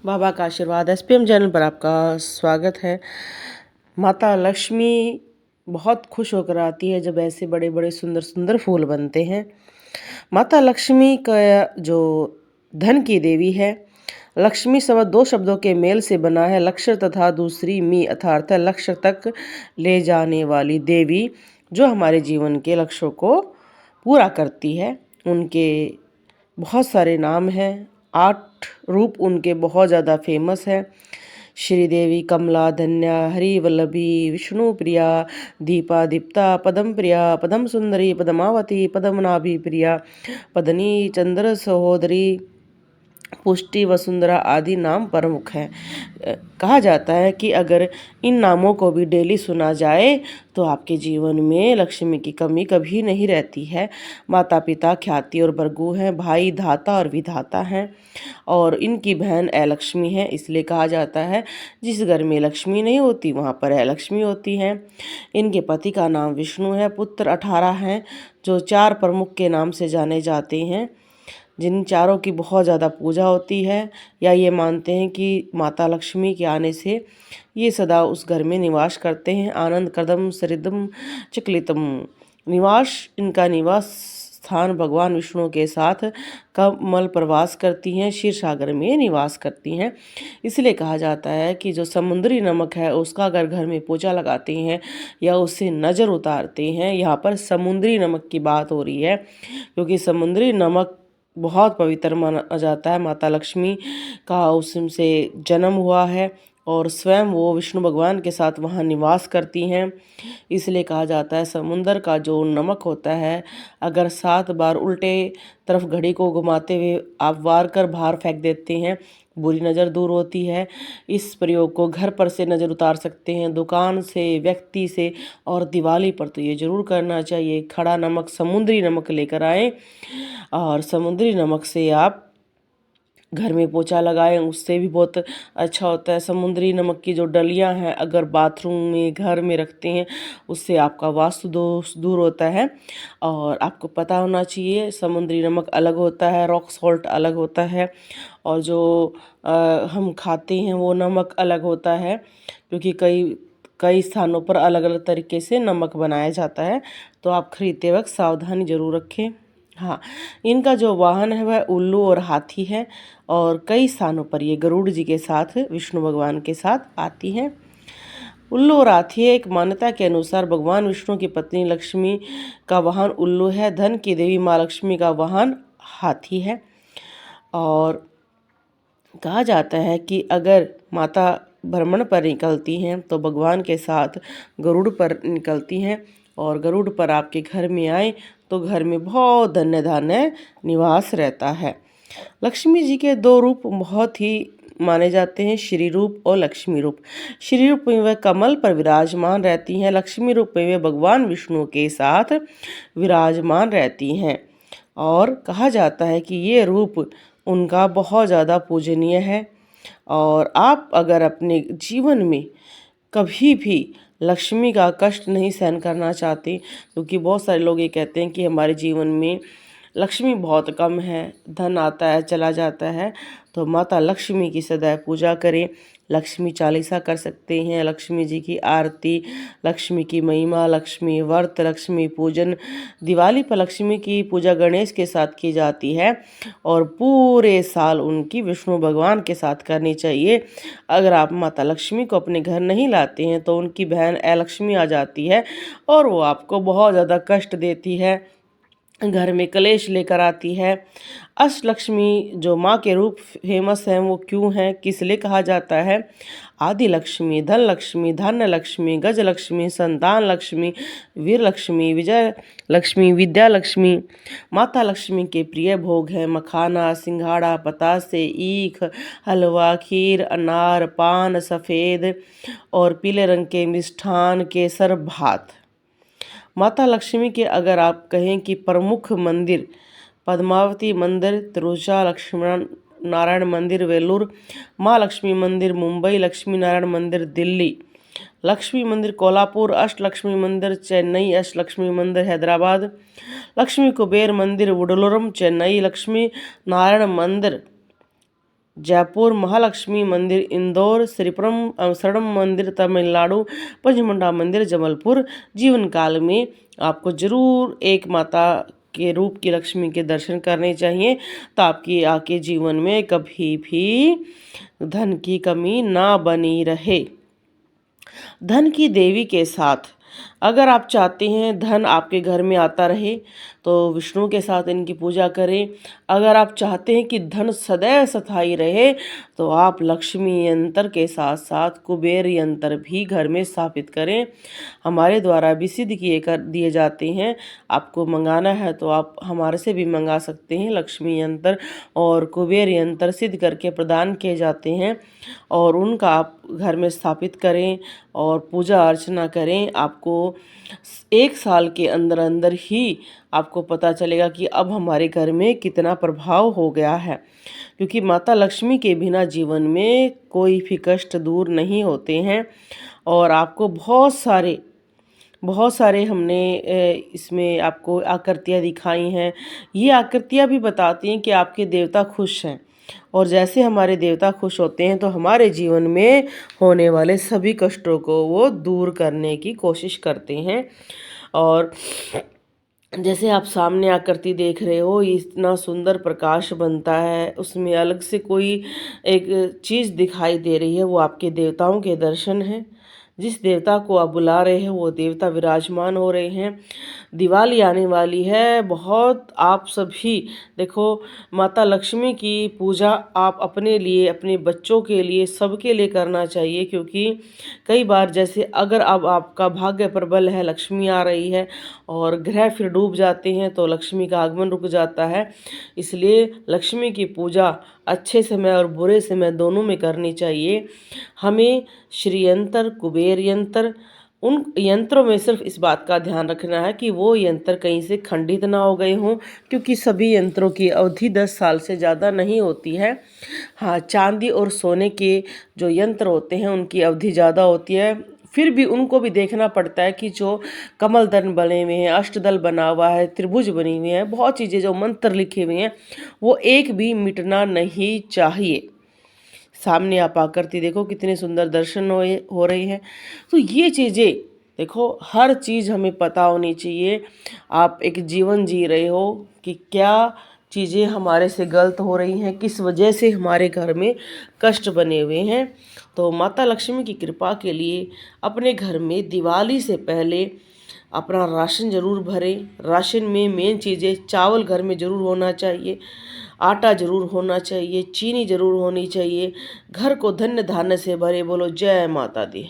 बाबा का आशीर्वाद SPM channel पर आपका स्वागत है। माता लक्ष्मी बहुत खुश होकर आती है जब ऐसे बड़े बड़े सुंदर सुंदर फूल बनते हैं। माता लक्ष्मी का जो धन की देवी है, लक्ष्मी शब्द दो शब्दों के मेल से बना है, लक्ष्य तथा दूसरी मी अर्थात लक्ष्य तक ले जाने वाली देवी, जो हमारे जीवन के लक्ष्यों को पूरा करती है। उनके बहुत सारे नाम हैं, 8 रूप उनके बहुत ज़्यादा फेमस है। श्रीदेवी, कमला, धन्या, हरि वल्लभी, विष्णु प्रिया, दीपा दीप्ता, पदम प्रिया, पदम सुंदरी, पदमावती, पद्मनाभि प्रिया, पदनी, चंद्र सहोदरी, पुष्टि, वसुंधरा आदि नाम प्रमुख हैं। कहा जाता है कि अगर इन नामों को भी डेली सुना जाए तो आपके जीवन में लक्ष्मी की कमी कभी नहीं रहती है। माता पिता ख्याति और भृगु हैं, भाई धाता और विधाता हैं, और इनकी बहन अलक्ष्मी है। इसलिए कहा जाता है जिस घर में लक्ष्मी नहीं होती वहाँ पर अलक्ष्मी होती हैं। इनके पति का नाम विष्णु है। पुत्र 18 हैं जो 4 प्रमुख के नाम से जाने जाते हैं, जिन चारों की बहुत ज़्यादा पूजा होती है, या ये मानते हैं कि माता लक्ष्मी के आने से ये सदा उस घर में निवास करते हैं। आनंद कदम सरिदम चकलितम निवास, इनका निवास स्थान भगवान विष्णु के साथ कमल प्रवास करती हैं, क्षीर सागर में निवास करती हैं। इसलिए कहा जाता है कि जो समुद्री नमक है उसका अगर घर में पूजा लगाते हैं या उससे नज़र उतारते हैं, यहाँ पर समुद्री नमक की बात हो रही है, क्योंकि समुद्री नमक बहुत पवित्र माना जाता है। माता लक्ष्मी का उससे जन्म हुआ है और स्वयं वो विष्णु भगवान के साथ वहाँ निवास करती हैं। इसलिए कहा जाता है समुंदर का जो नमक होता है, अगर 7 बार उल्टे तरफ घड़ी को घुमाते हुए आप वार कर बाहर फेंक देते हैं, बुरी नज़र दूर होती है। इस प्रयोग को घर पर से नज़र उतार सकते हैं, दुकान से, व्यक्ति से, और दिवाली पर तो ये ज़रूर करना चाहिए। खड़ा नमक, समुद्री नमक लेकर आएँ और समुद्री नमक से आप घर में पोछा लगाएं, उससे भी बहुत अच्छा होता है। समुद्री नमक की जो डलियां हैं अगर बाथरूम में, घर में रखते हैं, उससे आपका वास्तु दोष दूर होता है। और आपको पता होना चाहिए समुद्री नमक अलग होता है, रॉक सॉल्ट अलग होता है, और जो हम खाते हैं वो नमक अलग होता है, क्योंकि कई कई स्थानों पर अलग अलग तरीके से नमक बनाया जाता है। तो आप खरीदते वक्त सावधानी जरूर रखें। हाँ, इनका जो वाहन है वह उल्लू और हाथी है, और कई स्थानों पर ये गरुड़ जी के साथ, विष्णु भगवान के साथ आती हैं। उल्लू और हाथी, एक मान्यता के अनुसार भगवान विष्णु की पत्नी लक्ष्मी का वाहन उल्लू है, धन की देवी माँ लक्ष्मी का वाहन हाथी है। और कहा जाता है कि अगर माता भ्रमण पर निकलती हैं तो भगवान के साथ गरुड़ पर निकलती हैं, और गरुड़ पर आपके घर में आए तो घर में बहुत धन्य धान्य निवास रहता है। लक्ष्मी जी के 2 रूप बहुत ही माने जाते हैं, श्री रूप और लक्ष्मी रूप। श्री रूप में वह कमल पर विराजमान रहती हैं, लक्ष्मी रूप में वे भगवान विष्णु के साथ विराजमान रहती हैं। और कहा जाता है कि ये रूप उनका बहुत ज़्यादा पूजनीय है। और आप अगर अपने जीवन में कभी भी लक्ष्मी का कष्ट नहीं सहन करना चाहते, क्योंकि बहुत सारे लोग ये कहते हैं कि हमारे जीवन में लक्ष्मी बहुत कम है, धन आता है चला जाता है, तो माता लक्ष्मी की सदैव पूजा करें। लक्ष्मी चालीसा कर सकते हैं, लक्ष्मी जी की आरती, लक्ष्मी की महिमा, लक्ष्मी व्रत, लक्ष्मी पूजन। दिवाली पर लक्ष्मी की पूजा गणेश के साथ की जाती है, और पूरे साल उनकी विष्णु भगवान के साथ करनी चाहिए। अगर आप माता लक्ष्मी को अपने घर नहीं लाते हैं तो उनकी बहन अलक्ष्मी आ जाती है और वो आपको बहुत ज़्यादा कष्ट देती है, घर में कलेश लेकर आती है। अष्टलक्ष्मी जो माँ के रूप फेमस हैं, वो क्यों हैं, किस लिए कहा जाता है? आदि लक्ष्मी, धन लक्ष्मी, धान्य लक्ष्मी, गज लक्ष्मी, संतान लक्ष्मी, वीर लक्ष्मी, विजय लक्ष्मी, विद्या लक्ष्मी। माता लक्ष्मी के प्रिय भोग हैं मखाना, सिंघाड़ा, पतासे, ईख, हलवा, खीर, अनार, पान, सफ़ेद और पीले रंग के मिष्ठान, केसर, भात। माता लक्ष्मी के अगर आप कहें कि प्रमुख मंदिर, पद्मावती मंदिर तिरुचा, लक्ष्मण नारायण मंदिर वेलूर, माँ लक्ष्मी मंदिर मुंबई, लक्ष्मी नारायण मंदिर दिल्ली, लक्ष्मी मंदिर कोल्हापुर, अष्टलक्ष्मी मंदिर चेन्नई, अष्टलक्ष्मी मंदिर हैदराबाद, लक्ष्मी कुबेर मंदिर वुडलोरम चेन्नई, लक्ष्मी नारायण मंदिर जयपुर महालक्ष्मी मंदिर, इंदौर श्रीपुरम शरणम मंदिर तमिलनाडु, पंचमुंडा मंदिर जबलपुर। जीवन काल में आपको जरूर एक माता के रूप की लक्ष्मी के दर्शन करने चाहिए, तो आपकी आके जीवन में कभी भी धन की कमी ना बनी रहे। धन की देवी के साथ अगर आप चाहते हैं धन आपके घर में आता रहे तो विष्णु के साथ इनकी पूजा करें। अगर आप चाहते हैं कि धन सदैव स्थायी रहे तो आप लक्ष्मी यंत्र के साथ साथ कुबेर यंत्र भी घर में स्थापित करें। हमारे द्वारा भी सिद्ध दिए जाते हैं। आपको मंगाना है तो आप हमारे से भी मंगा सकते हैं। लक्ष्मी यंत्र और कुबेर यंत्र सिद्ध करके प्रदान किए जाते हैं और उनका आप घर में स्थापित करें और पूजा अर्चना करें। आपको 1 साल के अंदर अंदर ही आपको पता चलेगा कि अब हमारे घर में कितना प्रभाव हो गया है, क्योंकि माता लक्ष्मी के बिना जीवन में कोई भी कष्ट दूर नहीं होते हैं। और आपको बहुत सारे हमने इसमें आपको आकृतियाँ दिखाई हैं। ये आकृतियाँ भी बताती हैं कि आपके देवता खुश हैं, और जैसे हमारे देवता खुश होते हैं तो हमारे जीवन में होने वाले सभी कष्टों को वो दूर करने की कोशिश करते हैं। और जैसे आप सामने आकृति देख रहे हो, इतना सुंदर प्रकाश बनता है, उसमें अलग से कोई एक चीज़ दिखाई दे रही है, वो आपके देवताओं के दर्शन हैं। जिस देवता को आप बुला रहे हैं वो देवता विराजमान हो रहे हैं। दिवाली आने वाली है, बहुत आप सभी देखो, माता लक्ष्मी की पूजा आप अपने लिए, अपने बच्चों के लिए, सबके लिए करना चाहिए। क्योंकि कई बार जैसे अगर अब आपका भाग्य प्रबल है, लक्ष्मी आ रही है और ग्रह फिर डूब जाते हैं तो लक्ष्मी का आगमन रुक जाता है। इसलिए लक्ष्मी की पूजा अच्छे समय और बुरे समय दोनों में करनी चाहिए। हमें श्री यंत्र, कुबेर यंत्र, उन यंत्रों में सिर्फ इस बात का ध्यान रखना है कि वो यंत्र कहीं से खंडित ना हो गए हों, क्योंकि सभी यंत्रों की अवधि 10 साल से ज़्यादा नहीं होती है। हाँ, चांदी और सोने के जो यंत्र होते हैं उनकी अवधि ज़्यादा होती है। फिर भी उनको भी देखना पड़ता है कि जो कमल दल बने हुए हैं, अष्टदल बना हुआ है, त्रिभुज बनी हुई हैं, बहुत चीज़ें जो मंत्र लिखे हुए हैं वो एक भी मिटना नहीं चाहिए। सामने आप आकृति देखो, कितने सुंदर दर्शन हो रहे हैं। तो ये चीज़ें देखो, हर चीज़ हमें पता होनी चाहिए। आप एक जीवन जी रहे हो कि क्या चीज़ें हमारे से गलत हो रही हैं, किस वजह से हमारे घर में कष्ट बने हुए हैं। तो माता लक्ष्मी की कृपा के लिए अपने घर में दिवाली से पहले अपना राशन जरूर भरें। राशन में मेन चीज़ें, चावल घर में ज़रूर होना चाहिए, आटा जरूर होना चाहिए, चीनी जरूर होनी चाहिए। घर को धन्य धान्य से भरे। बोलो जय माता दी।